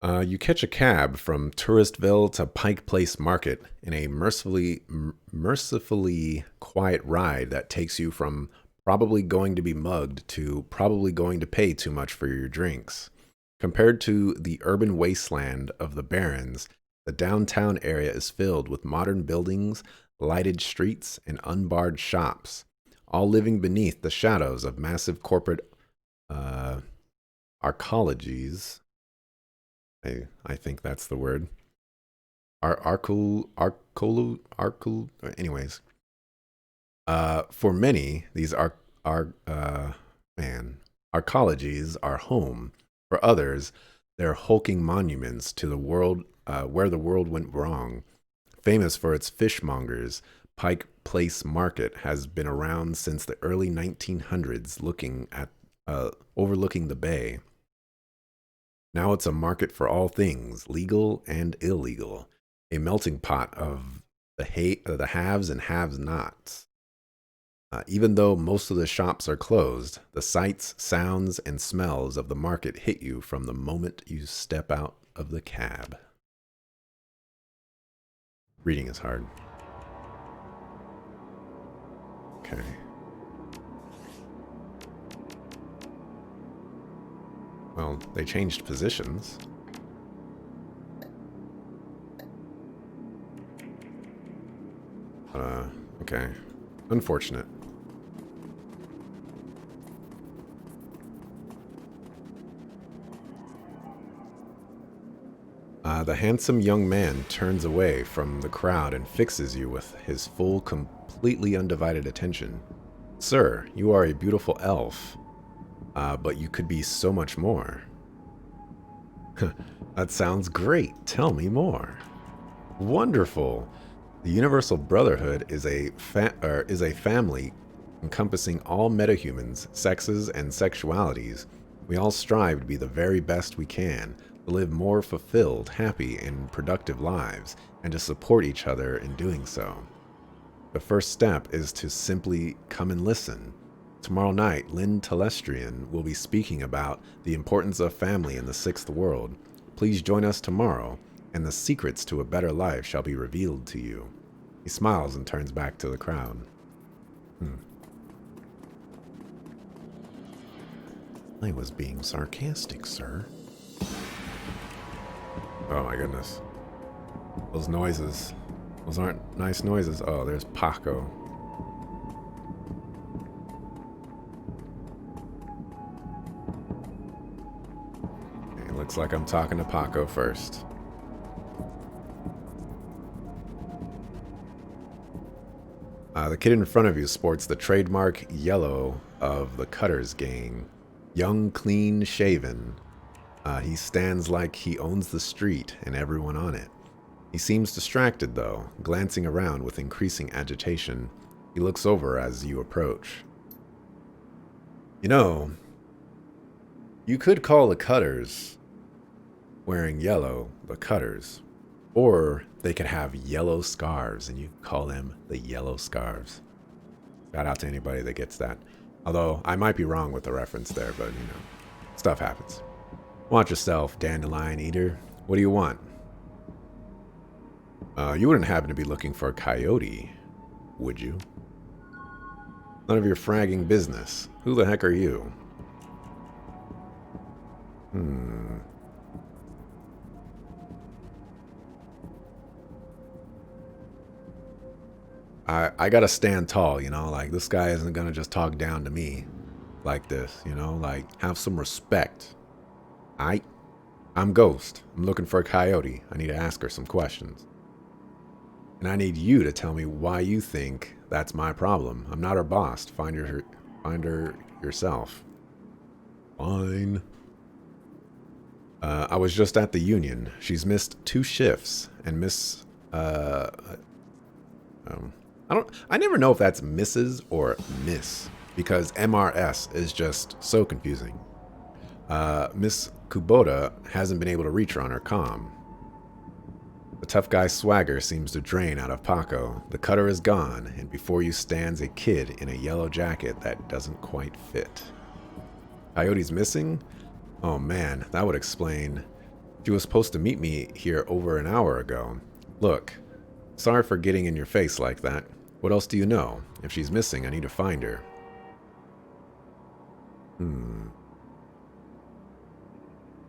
You catch a cab from Touristville to Pike Place Market in a mercifully quiet ride that takes you from probably going to be mugged to probably going to pay too much for your drinks. Compared to the urban wasteland of the Barrens, the downtown area is filled with modern buildings, lighted streets, and unbarred shops, all living beneath the shadows of massive corporate uh, arcologies. I think that's the word. Arculu. Anyways, for many, these man arcologies are home. For others, they're hulking monuments to the world where the world went wrong. Famous for its fishmongers, Pike Place Market has been around since the early 1900s, overlooking the bay. Now it's a market for all things, legal and illegal, a melting pot of the haves and have-nots. Even though most of the shops are closed, the sights, sounds, and smells of the market hit you from the moment you step out of the cab. Reading is hard. Okay. Well, they changed positions. Okay. Unfortunate. The handsome young man turns away from the crowd and fixes you with his full, completely undivided attention. Sir, you are a beautiful elf, but you could be so much more. That sounds great. Tell me more. Wonderful. The Universal Brotherhood is a family encompassing all metahumans, sexes, and sexualities. We all strive to be the very best we can, to live more fulfilled, happy, and productive lives, and to support each other in doing so. The first step is to simply come and listen. Tomorrow night, Lynn Telestrian will be speaking about the importance of family in the sixth world. Please join us tomorrow, and the secrets to a better life shall be revealed to you. He smiles and turns back to the crowd. I was being sarcastic, sir. Oh my goodness. Those noises. Those aren't nice noises. Oh, there's Paco. Okay, looks like I'm talking to Paco first. The kid in front of you sports the trademark yellow of the Cutters gang. Young, clean shaven. He stands like he owns the street and everyone on it. He seems distracted, though, glancing around with increasing agitation. He looks over as you approach. You know, you could call the Cutters wearing yellow the Cutters. Or they could have yellow scarves, and you call them the Yellow Scarves. Shout out to anybody that gets that. Although, I might be wrong with the reference there, but, stuff happens. Watch yourself, dandelion eater. What do you want? You wouldn't happen to be looking for a coyote, would you? None of your fragging business. Who the heck are you? I gotta stand tall, like this guy isn't gonna just talk down to me like this, like have some respect. I'm Ghost. I'm looking for a coyote. I need to ask her some questions. And I need you to tell me why you think that's my problem. I'm not her boss. Find her yourself. Fine. I was just at the union. She's missed 2 shifts and I never know if that's Mrs. or Miss because MRS is just so confusing. Miss Kubota hasn't been able to reach her on her comm. The tough guy's swagger seems to drain out of Paco. The cutter is gone, and before you stands a kid in a yellow jacket that doesn't quite fit. Coyote's missing? Oh man, that would explain She was supposed to meet me here over an hour ago. Look, sorry for getting in your face like that. What else do you know? If she's missing, I need to find her.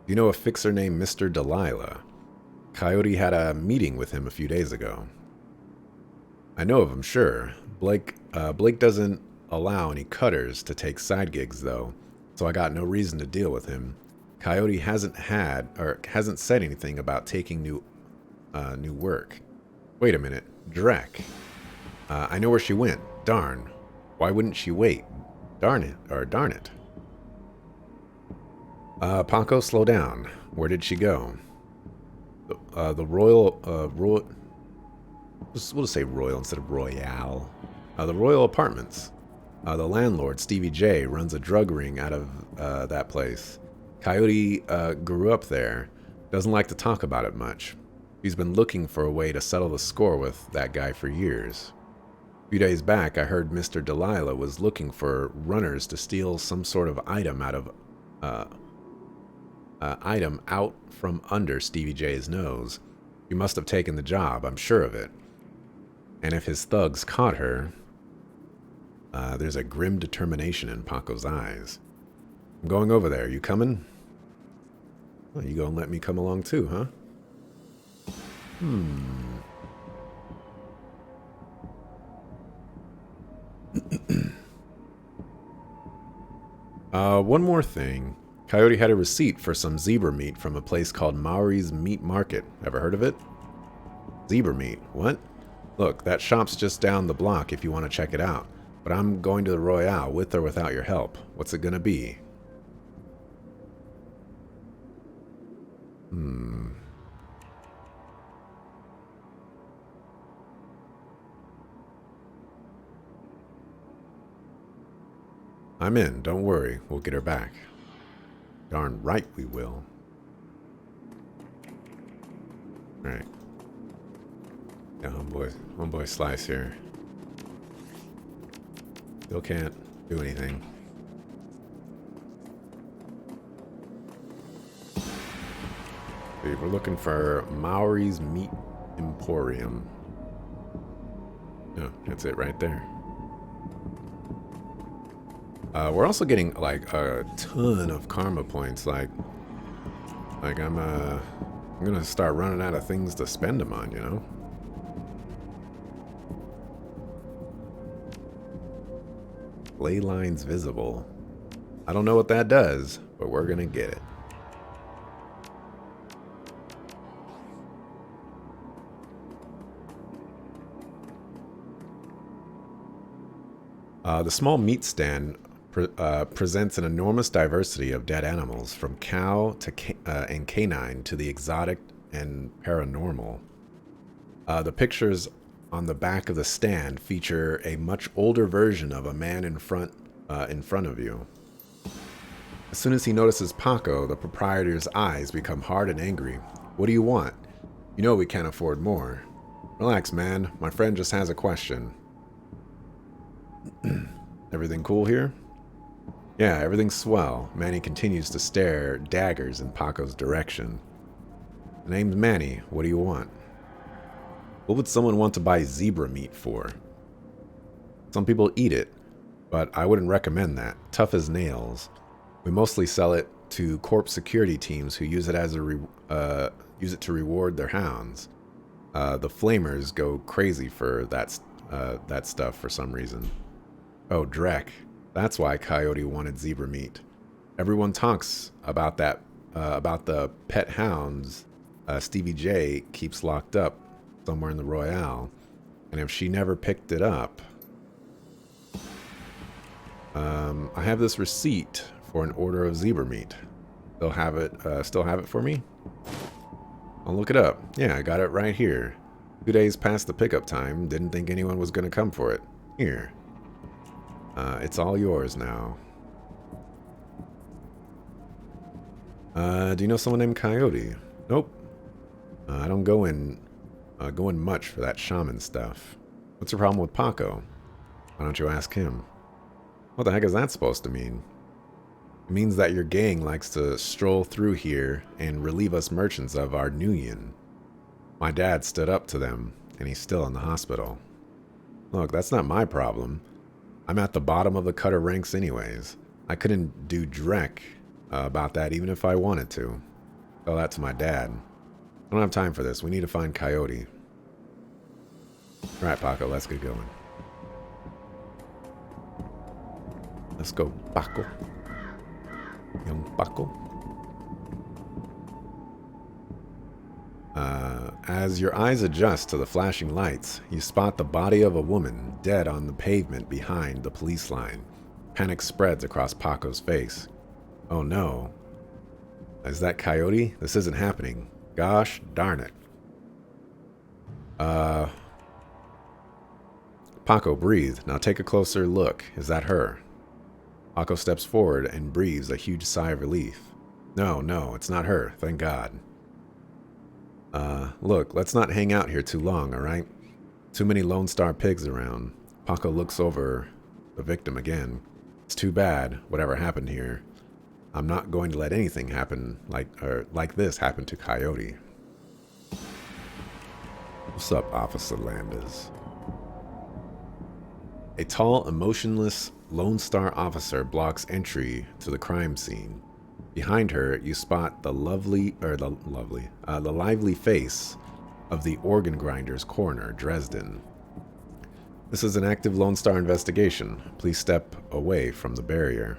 You know a fixer named Mr. Delilah? Coyote had a meeting with him a few days ago. I know of him, sure. Blake doesn't allow any cutters to take side gigs, though, so I got no reason to deal with him. Coyote hasn't said anything about taking new work. Wait a minute, Drek. I know where she went. Darn. Why wouldn't she wait? Darn it. Paco, slow down. Where did she go? The Royal, we'll just say Royal instead of Royale. The Royal Apartments. The landlord, Stevie J, runs a drug ring out of that place. Coyote grew up there. Doesn't like to talk about it much. He's been looking for a way to settle the score with that guy for years. A few days back, I heard Mr. Delilah was looking for runners to steal some sort of item out from under Stevie J's nose. He must have taken the job, I'm sure of it. And if his thugs caught her, there's a grim determination in Paco's eyes. I'm going over there. You coming? Well, you gonna let me come along too, huh? One more thing. Coyote had a receipt for some zebra meat from a place called Maori's Meat Market. Ever heard of it? Zebra meat? What? Look, that shop's just down the block if you want to check it out. But I'm going to the Royale with or without your help. What's it gonna be? I'm in. Don't worry. We'll get her back. Darn right we will. Alright. Yeah, homeboy Slice here. Still can't do anything. We're looking for Maori's Meat Emporium. Oh, that's it right there. We're also getting like a ton of karma points. Like I'm gonna start running out of things to spend them on, you know. Ley lines visible. I don't know what that does, but we're gonna get it. The small meat stand presents an enormous diversity of dead animals, from cow to and canine to the exotic and paranormal. The pictures on the back of the stand feature a much older version of a man in front of you. As soon as he notices Paco, the proprietor's eyes become hard and angry. What do you want? You know we can't afford more. Relax, man. My friend just has a question. Everything cool here? Yeah, everything's swell. Manny continues to stare daggers in Paco's direction. The name's Manny. What do you want? What would someone want to buy zebra meat for? Some people eat it, but I wouldn't recommend that. Tough as nails. We mostly sell it to corp security teams who use it as use it to reward their hounds. The flamers go crazy for that stuff for some reason. Oh, Drek. That's why Coyote wanted zebra meat. Everyone talks about that, about the pet hounds Stevie J keeps locked up somewhere in the Royale. And if she never picked it up... I have this receipt for an order of zebra meat. They'll have it, still have it for me? I'll look it up. Yeah, I got it right here. 2 days past the pickup time. Didn't think anyone was going to come for it. Here. It's all yours now. Do you know someone named Coyote? Nope. I don't go in much for that shaman stuff. What's the problem with Paco? Why don't you ask him? What the heck is that supposed to mean? It means that your gang likes to stroll through here and relieve us merchants of our union. My dad stood up to them, and he's still in the hospital. Look, that's not my problem. I'm at the bottom of the cutter ranks anyways. I couldn't do dreck about that even if I wanted to. Tell that to my dad. I don't have time for this. We need to find Coyote. Alright, Paco, let's get going. Let's go, Paco. Young Paco. As your eyes adjust to the flashing lights, you spot the body of a woman dead on the pavement behind the police line. Panic spreads across Paco's face. Oh no. Is that Coyote? This isn't happening. Gosh darn it. Paco, breathe. Now take a closer look. Is that her? Paco steps forward and breathes a huge sigh of relief. No, it's not her. Thank God. Look, let's not hang out here too long, alright? Too many Lone Star pigs around. Paco looks over the victim again. It's too bad, whatever happened here. I'm not going to let anything happen like this happen to Coyote. What's up, Officer Landers? A tall, emotionless Lone Star officer blocks entry to the crime scene. Behind her, you spot the lively face of the organ grinder's coroner, Dresden. This is an active Lone Star investigation. Please step away from the barrier.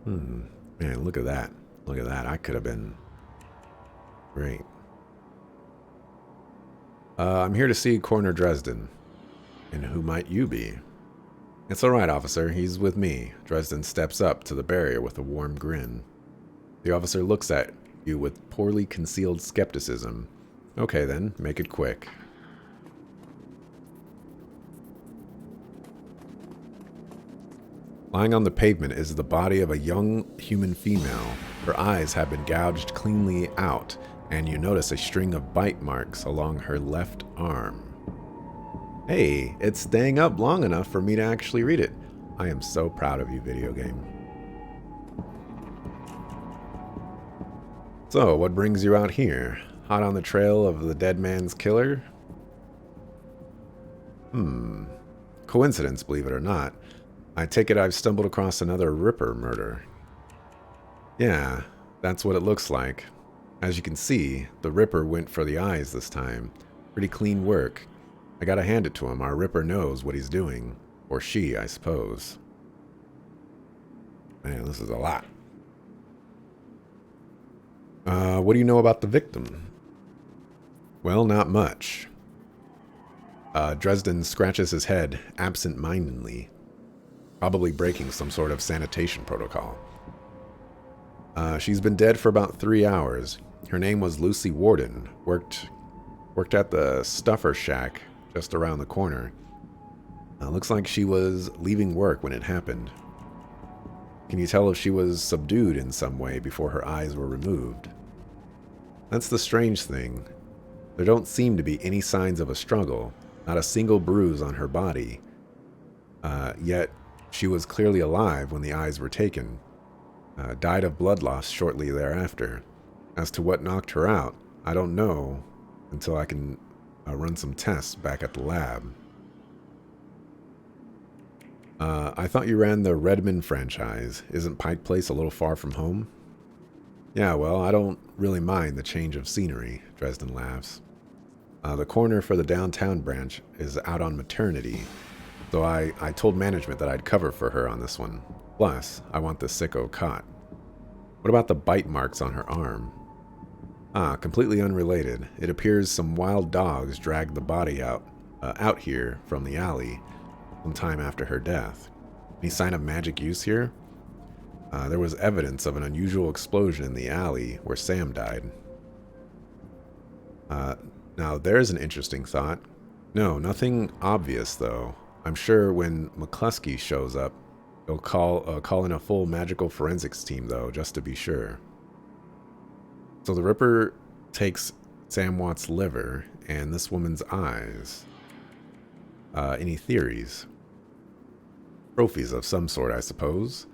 Man, look at that. Look at that. I could have been great. I'm here to see Coroner Dresden. And who might you be? It's all right, officer. He's with me. Dresden steps up to the barrier with a warm grin. The officer looks at you with poorly concealed skepticism. Okay, then. Make it quick. Lying on the pavement is the body of a young human female. Her eyes have been gouged cleanly out, and you notice a string of bite marks along her left arm. Hey, it's staying up long enough for me to actually read it. I am so proud of you, video game. So, what brings you out here? Hot on the trail of the dead man's killer? Coincidence, believe it or not. I take it I've stumbled across another Ripper murder. Yeah, that's what it looks like. As you can see, the Ripper went for the eyes this time. Pretty clean work. I gotta hand it to him. Our Ripper knows what he's doing. Or she, I suppose. Man, this is a lot. What do you know about the victim? Well, not much. Dresden scratches his head absent-mindedly. Probably breaking some sort of sanitation protocol. She's been dead for about 3 hours. Her name was Lucy Warden. Worked at the Stuffer Shack just around the corner. Looks like she was leaving work when it happened. Can you tell if she was subdued in some way before her eyes were removed? That's the strange thing. There don't seem to be any signs of a struggle, not a single bruise on her body. Yet she was clearly alive when the eyes were taken. Died of blood loss shortly thereafter. As to what knocked her out, I don't know until I can run some tests back at the lab. I thought you ran the Redmond franchise. Isn't Pike Place a little far from home? Yeah, well, I don't really mind the change of scenery, Dresden laughs. The coroner for the downtown branch is out on maternity, so I told management that I'd cover for her on this one. Plus, I want the sicko caught. What about the bite marks on her arm? Completely unrelated. It appears some wild dogs dragged the body out here from the alley some time after her death. Any sign of magic use here? There was evidence of an unusual explosion in the alley where Sam died. Now, there's an interesting thought. No, nothing obvious, though. I'm sure when McCluskey shows up, he'll call in a full magical forensics team, though, just to be sure. So the Ripper takes Sam Watt's liver and this woman's eyes. Any theories? Trophies of some sort, I suppose.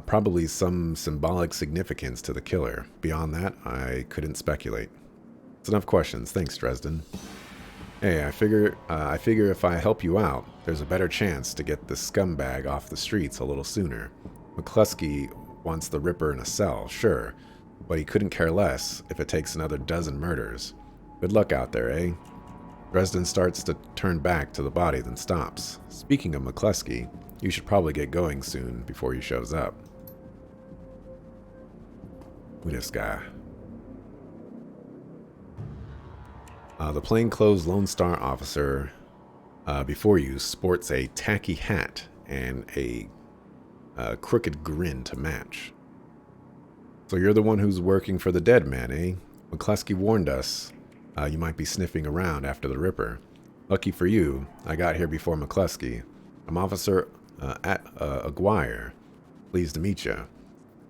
Probably some symbolic significance to the killer. Beyond that, I couldn't speculate. That's enough questions. Thanks, Dresden. Hey, I figure if I help you out, there's a better chance to get this scumbag off the streets a little sooner. McCluskey wants the Ripper in a cell, sure, but he couldn't care less if it takes another dozen murders. Good luck out there, eh? Dresden starts to turn back to the body, then stops. Speaking of McCluskey, you should probably get going soon before he shows up. Who this guy? The plainclothes Lone Star officer before you sports a tacky hat and a crooked grin to match. So you're the one who's working for the dead man, eh? McCluskey warned us you might be sniffing around after the Ripper. Lucky for you, I got here before McCluskey. I'm Officer Aguirre. Pleased to meet you.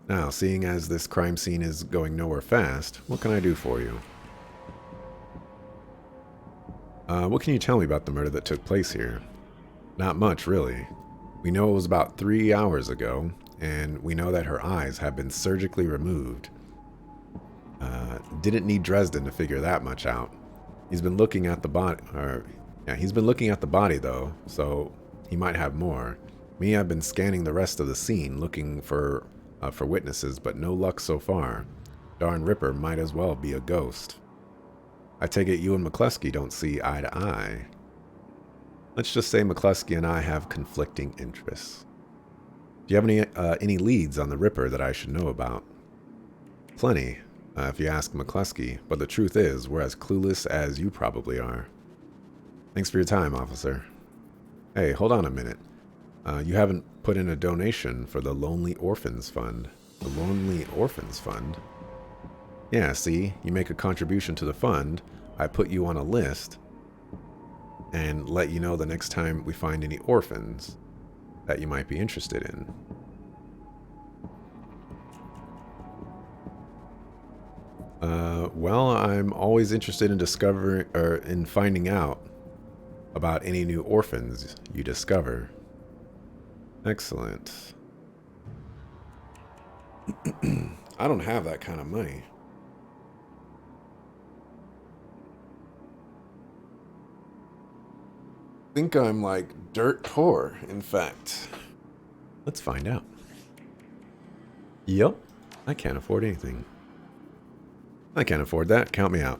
Now, seeing as this crime scene is going nowhere fast, what can I do for you? What can you tell me about the murder that took place here? Not much, really. We know it was about 3 hours ago, and we know that her eyes have been surgically removed. Didn't need Dresden to figure that much out. He's been looking at the body, he's been looking at the body though, so he might have more. Me, I've been scanning the rest of the scene, looking for witnesses, but no luck so far. Darn Ripper might as well be a ghost. I take it you and McCluskey don't see eye to eye. Let's just say McCluskey and I have conflicting interests. Do you have any leads on the Ripper that I should know about? Plenty, if you ask McCluskey, but the truth is, we're as clueless as you probably are. Thanks for your time, officer. Hey, hold on a minute. You haven't put in a donation for the Lonely Orphans Fund. The Lonely Orphans Fund? Yeah, see, you make a contribution to the fund, I put you on a list, and let you know the next time we find any orphans that you might be interested in. Well, I'm always interested in discovering, or in finding out about any new orphans you discover. Excellent. I don't have that kind of money. I think I'm like dirt poor, in fact. Let's find out. Yep, I can't afford anything. I can't afford that. Count me out.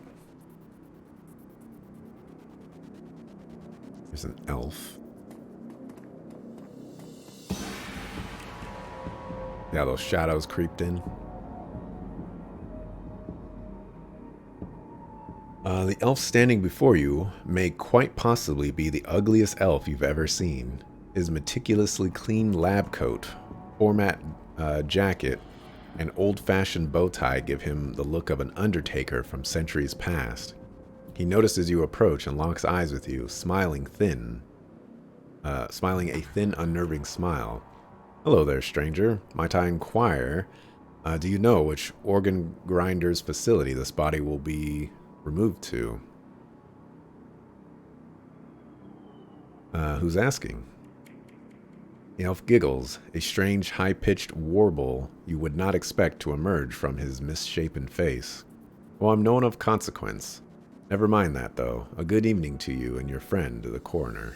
There's an elf. Yeah, those shadows creeped in. The elf standing before you may quite possibly be the ugliest elf you've ever seen. His meticulously clean lab coat, format jacket, and old-fashioned bow tie give him the look of an undertaker from centuries past. He notices you approach and locks eyes with you, smiling a thin, unnerving smile. Hello there, stranger. Might I inquire, do you know which organ grinder's facility this body will be removed to? Who's asking? The elf giggles, a strange high-pitched warble you would not expect to emerge from his misshapen face. Well, I'm no one of consequence. Never mind that, though. A good evening to you and your friend, the coroner.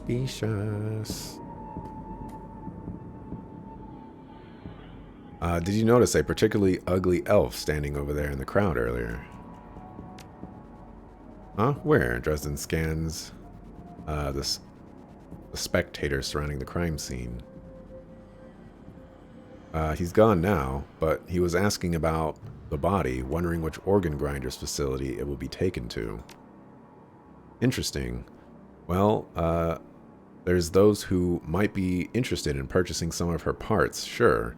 Specious. Did you notice a particularly ugly elf standing over there in the crowd earlier? Huh? Where? Dresden scans the spectators surrounding the crime scene. He's gone now, but he was asking about the body, wondering which organ grinder's facility it will be taken to. Interesting. Well, there's those who might be interested in purchasing some of her parts, sure.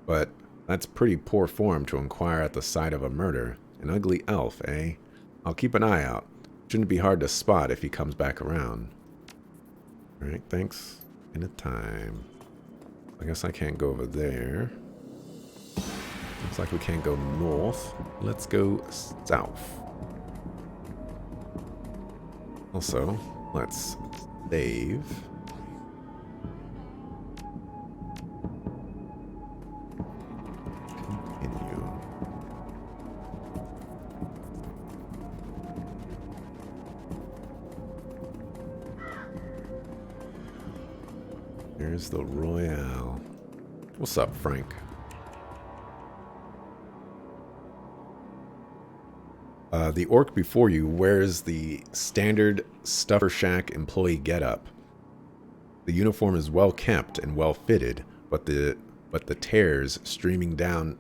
But that's pretty poor form to inquire at the site of a murder. An ugly elf, eh? I'll keep an eye out. Shouldn't be hard to spot if he comes back around. Alright, thanks. In a time. I guess I can't go over there. Looks like we can't go north. Let's go south. Also, let's save. Continue. Here's the Royale. What's up, Frank? The orc before you wears the standard Stuffer Shack employee getup. The uniform is well kept and well fitted, but the tears streaming down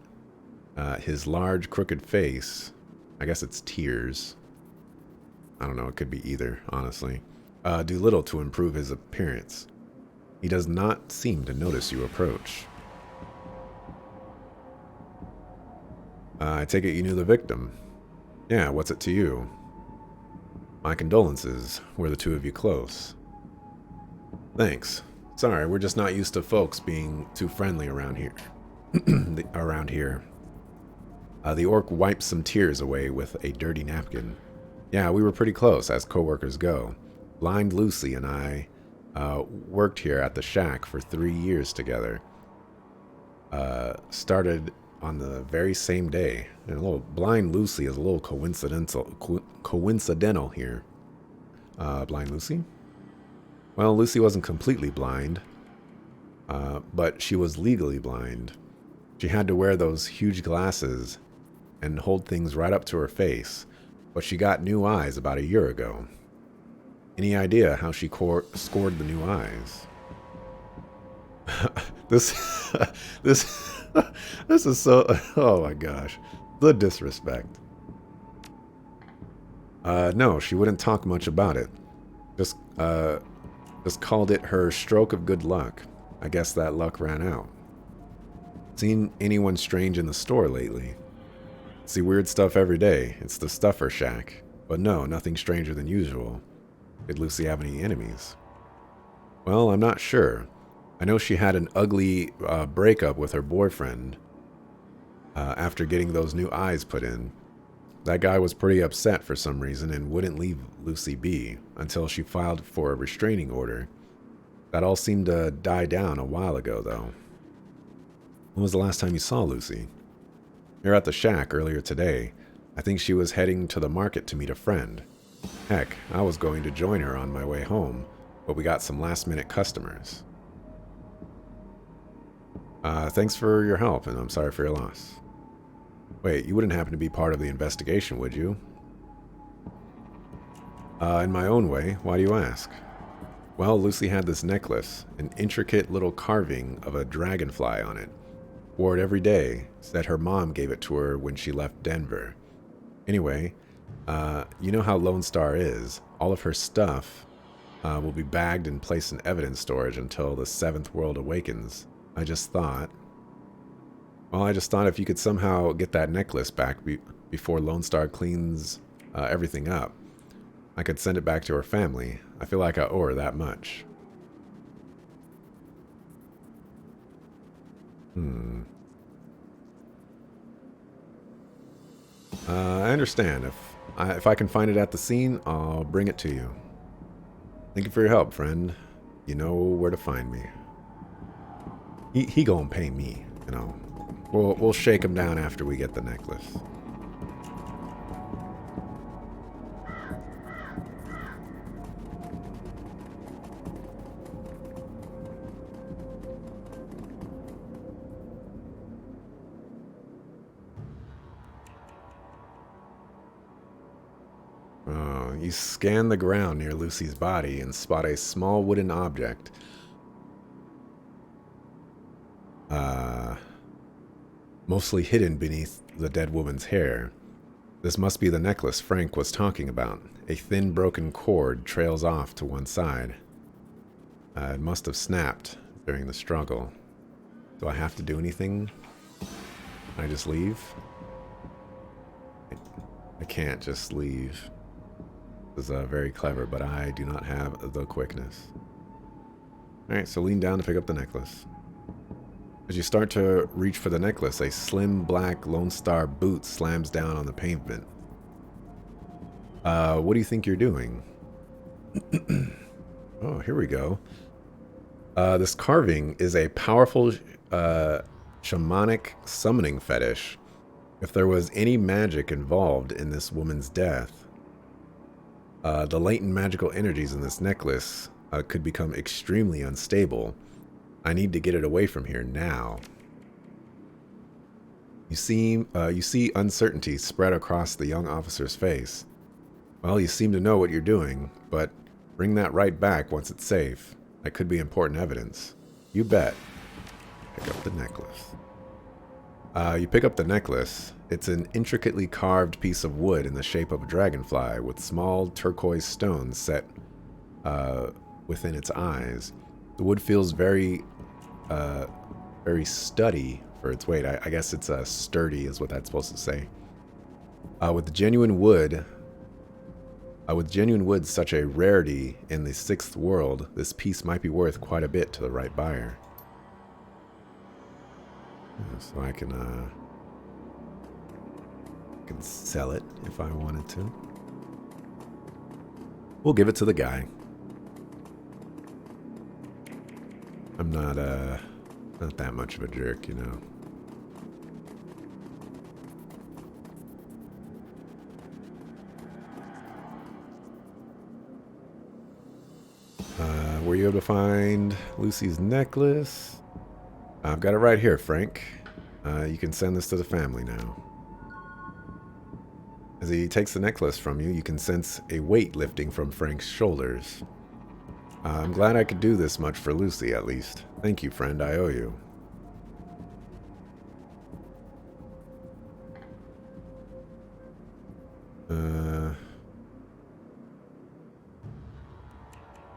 his large crooked face, I guess it's tears. I don't know, it could be either, honestly. Do little to improve his appearance. He does not seem to notice you approach. I take it you knew the victim. Yeah, what's it to you? My condolences. Were the two of you close? Thanks. Sorry, we're just not used to folks being too friendly around here. The orc wipes some tears away with a dirty napkin. Yeah, we were pretty close, as coworkers go. Blind Lucy and I worked here at the shack for 3 years together. Started on the very same day. And a little Blind Lucy is a little coincidental here. Blind Lucy? Well, Lucy wasn't completely blind, but she was legally blind. She had to wear those huge glasses and hold things right up to her face, but she got new eyes about a year ago. Any idea how she scored the new eyes? This is so... Oh my gosh. The disrespect. No, she wouldn't talk much about it. Just called it her stroke of good luck. I guess that luck ran out. Seen anyone strange in the store lately? See weird stuff every day. It's the Stuffer Shack. But no, nothing stranger than usual. Did Lucy have any enemies? Well, I'm not sure. I know she had an ugly breakup with her boyfriend after getting those new eyes put in. That guy was pretty upset for some reason and wouldn't leave Lucy be until she filed for a restraining order. That all seemed to die down a while ago, though. When was the last time you saw Lucy? Here at the shack earlier today. I think she was heading to the market to meet a friend. Heck, I was going to join her on my way home, but we got some last-minute customers. Thanks for your help, and I'm sorry for your loss. Wait, you wouldn't happen to be part of the investigation, would you? In my own way. Why do you ask? Well, Lucy had this necklace, an intricate little carving of a dragonfly on it. Wore it every day, said her mom gave it to her when she left Denver. Anyway, you know how Lone Star is. All of her stuff will be bagged and placed in evidence storage until the Seventh World awakens. I just thought if you could somehow get that necklace back before Lone Star cleans everything up, I could send it back to her family. I feel like I owe her that much. I understand. If I can find it at the scene, I'll bring it to you. Thank you for your help, friend. You know where to find me. He gonna pay me, you know. We'll shake him down after we get the necklace. You scan the ground near Lucy's body and spot a small wooden object. Mostly hidden beneath the dead woman's hair. This must be the necklace Frank was talking about. A thin broken cord trails off to one side. It must have snapped during the struggle. Do I have to do anything? Can I just leave? I can't just leave. This is very clever, but I do not have the quickness. Alright, so lean down to pick up the necklace. As you start to reach for the necklace, a slim black Lone Star boot slams down on the pavement. What do you think you're doing? Oh, here we go. This carving is a powerful shamanic summoning fetish. If there was any magic involved in this woman's death, the latent magical energies in this necklace could become extremely unstable. I need to get it away from here now. You see uncertainty spread across the young officer's face. Well, you seem to know what you're doing, but bring that right back once it's safe. That could be important evidence. You bet. Pick up the necklace. You pick up the necklace. It's an intricately carved piece of wood in the shape of a dragonfly with small turquoise stones set within its eyes. The wood feels very sturdy for its weight. I guess it's sturdy is what that's supposed to say. With genuine wood such a rarity in the 6th world, this piece might be worth quite a bit to the right buyer. So I can sell it if I wanted to. We'll give it to the guy. I'm not that much of a jerk, you know. Were you able to find Lucy's necklace? I've got it right here, Frank. You can send this to the family now. As he takes the necklace from you, you can sense a weight lifting from Frank's shoulders. I'm glad I could do this much for Lucy, at least. Thank you, friend. I owe you.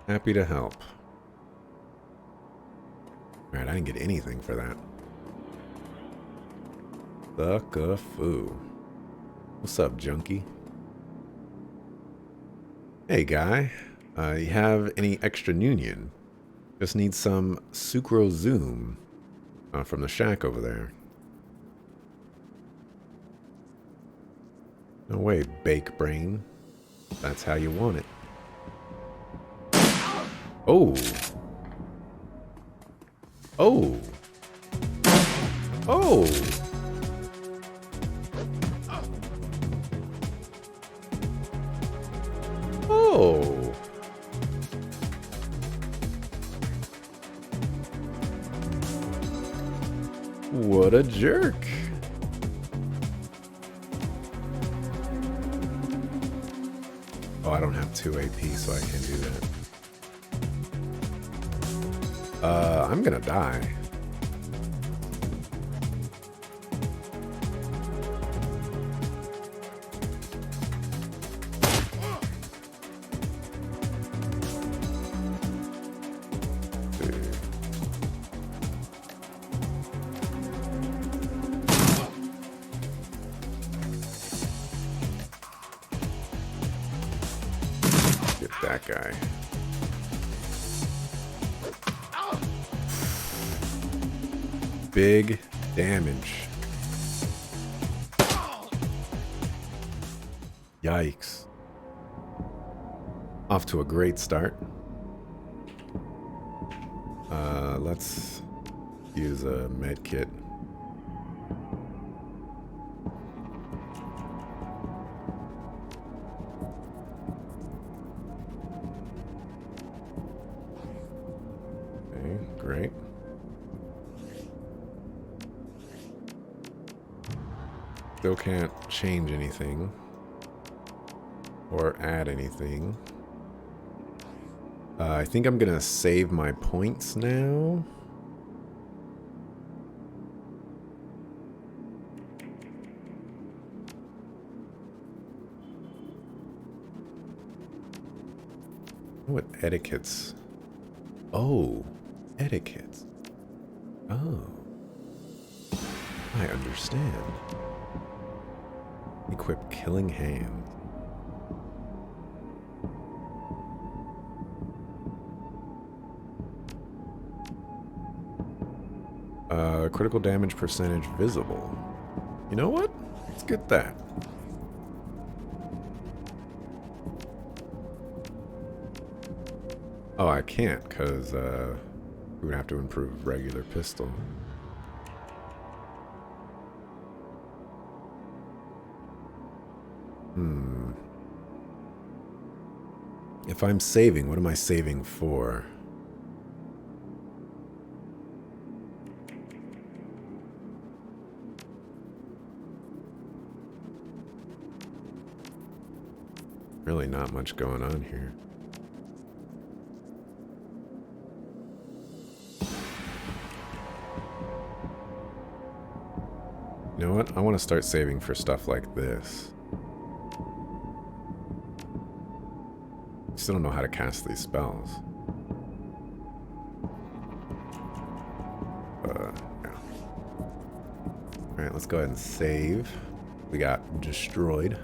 Happy to help. Alright, I didn't get anything for that. Thuckafoo. What's up, junkie? Hey, guy. You have any extra Union? Just need some Sucrozoom from the shack over there. No way, Bake Brain. That's how you want it. Oh. Oh. Oh. Oh. What a jerk. Oh, I don't have 2 AP, so I can't do that. I'm gonna die. Get that guy. Big damage. Yikes. Off to a great start. Let's use a med kit. Okay, great. Still can't change anything or add anything. I think I'm gonna save my points now. What etiquettes? Oh, etiquettes. Oh, I understand. Equip Killing Hand. Critical damage percentage visible. You know what? Let's get that. Oh, I can't, because we would have to improve regular pistol. If I'm saving, what am I saving for? Really not much going on here. You know what? I want to start saving for stuff like this. Still don't know how to cast these spells. Yeah. Alright, let's go ahead and save. We got destroyed.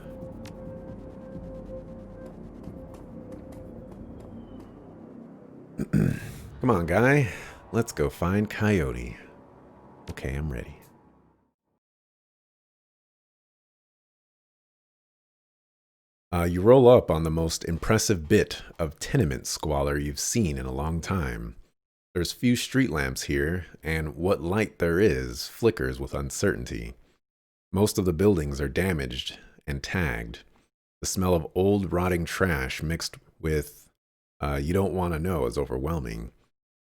Come on, guy. Let's go find Coyote. Okay, I'm ready. You roll up on the most impressive bit of tenement squalor you've seen in a long time. There's few street lamps here, and what light there is flickers with uncertainty. Most of the buildings are damaged and tagged. The smell of old rotting trash mixed with you don't want to know is overwhelming.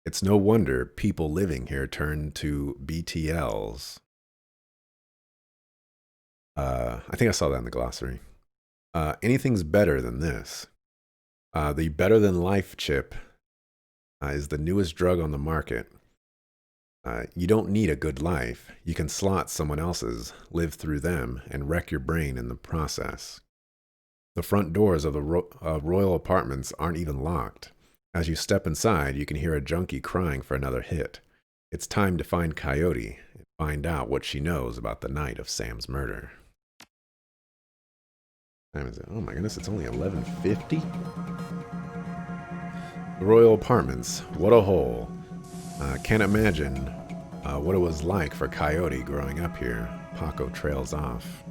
It's no wonder people living here turn to BTLs. I think I saw that in the glossary. Anything's better than this. The Better Than Life chip is the newest drug on the market. You don't need a good life. You can slot someone else's, live through them, and wreck your brain in the process. The front doors of the royal apartments aren't even locked. As you step inside, you can hear a junkie crying for another hit. It's time to find Coyote and find out what she knows about the night of Sam's murder. What time is it? Oh my goodness, it's only 11:50? The royal apartments, what a hole. Can't imagine what it was like for Coyote growing up here. Paco trails off.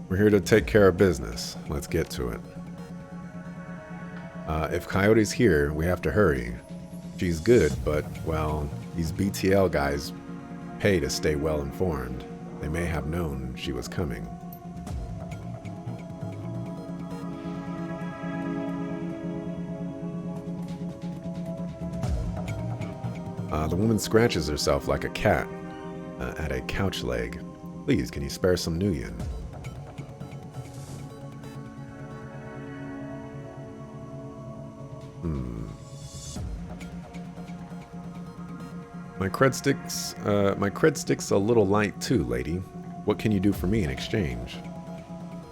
We're here to take care of business. Let's get to it. If Coyote's here, we have to hurry. She's good, but, well, these BTL guys pay to stay well informed. They may have known she was coming. The woman scratches herself like a cat at a couch leg. Please, can you spare some Nuyen? My cred stick's a little light too, lady. What can you do for me in exchange?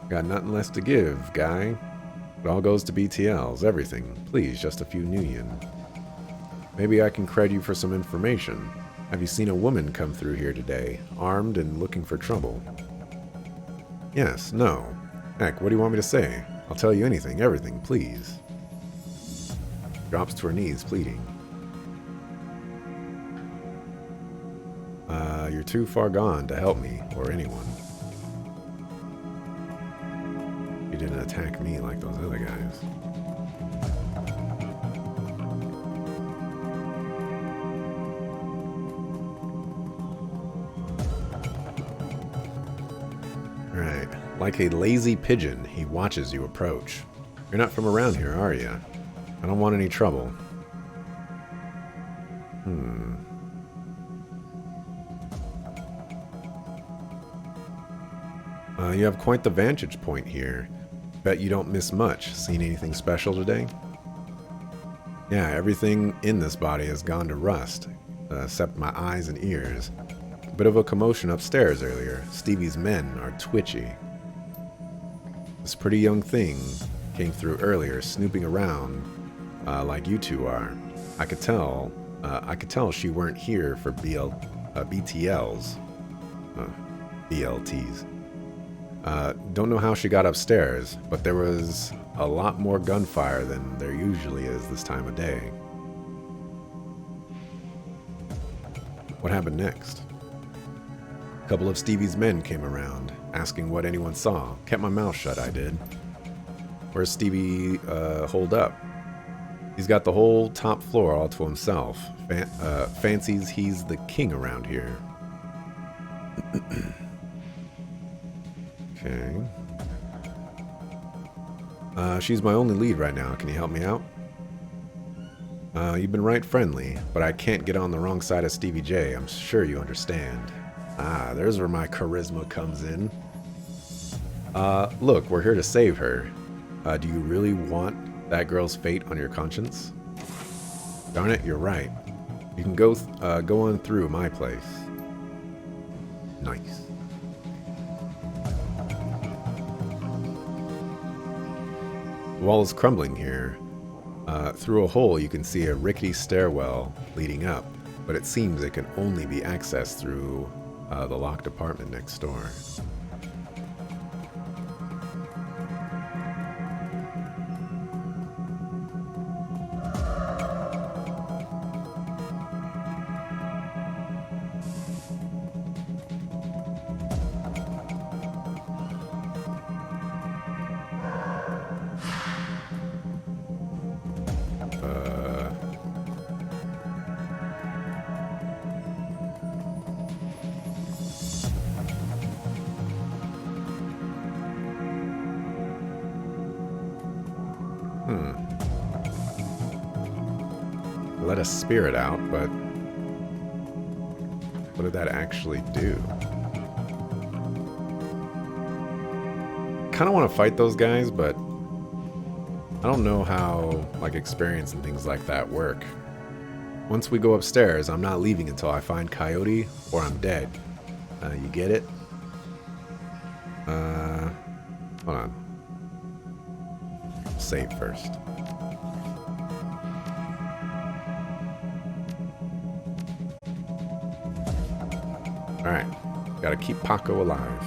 Got nothing less to give, guy. It all goes to BTLs, everything. Please, just a few Nuyen. Maybe I can cred you for some information. Have you seen a woman come through here today, armed and looking for trouble? Yes, no. Heck, what do you want me to say? I'll tell you anything, everything, please. Drops to her knees, pleading. You're too far gone to help me, or anyone. You didn't attack me like those other guys. Alright. Like a lazy pigeon, he watches you approach. You're not from around here, are you? I don't want any trouble. You have quite the vantage point here. Bet you don't miss much. Seen anything special today? Yeah, everything in this body has gone to rust, except my eyes and ears. Bit of a commotion upstairs earlier. Stevie's men are twitchy. This pretty young thing came through earlier, snooping around like you two are. I could tell she weren't here for BTLs. BLTs. Don't know how she got upstairs, but there was a lot more gunfire than there usually is this time of day. What happened next? A couple of Stevie's men came around, asking what anyone saw. Kept my mouth shut, I did. Where's Stevie holed up? He's got the whole top floor all to himself. Fancies he's the king around here. Okay. She's my only lead right now. Can you help me out? You've been right friendly, but I can't get on the wrong side of Stevie J. I'm sure you understand. Ah, there's where my charisma comes in. Look, we're here to save her. Do you really want that girl's fate on your conscience? Darn it, you're right. You can go on through my place. Nice. The wall is crumbling here. Through a hole you can see a rickety stairwell leading up, but it seems it can only be accessed through the locked apartment next door. Let a spirit out, but what did that actually do? Kind of want to fight those guys, but I don't know how like experience and things like that work. Once we go upstairs, I'm not leaving until I find Coyote or I'm dead. You get it? Hold on. Save first. Alright, gotta keep Paco alive.